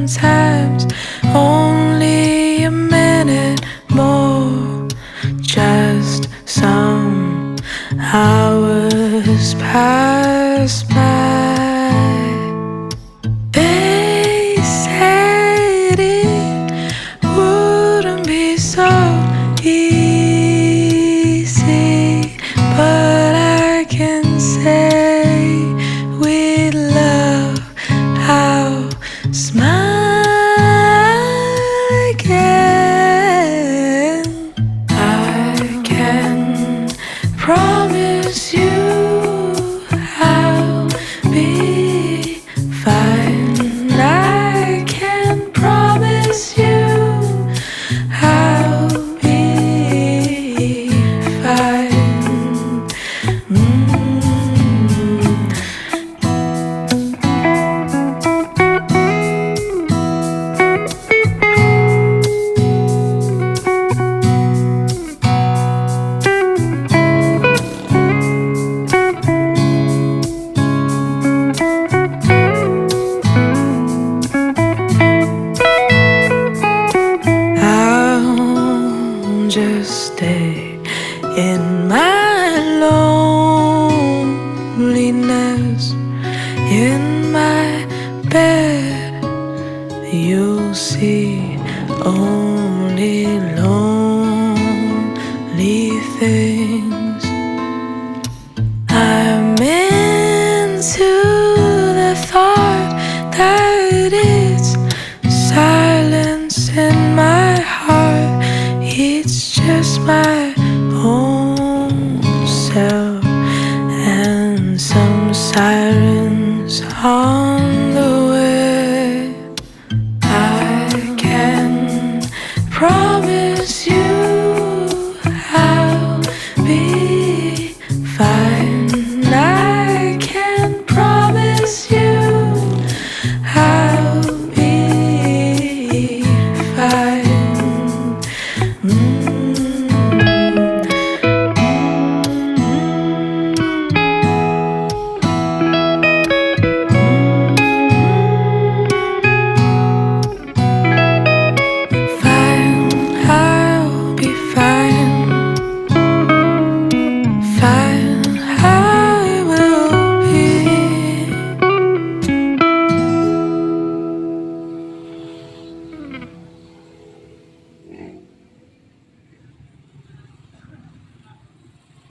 sometimes only a minute more. Just some hours pass by. They said it wouldn't be so easy, but I can say with love I'll smile again. I can promise you I'll be fine. I can promise you I'll be fine. I'll just stay in my loneliness, in my bed. You'll see only lonely things. I'm into the thought that it's silence in my heart. It's just my own self and some sirens on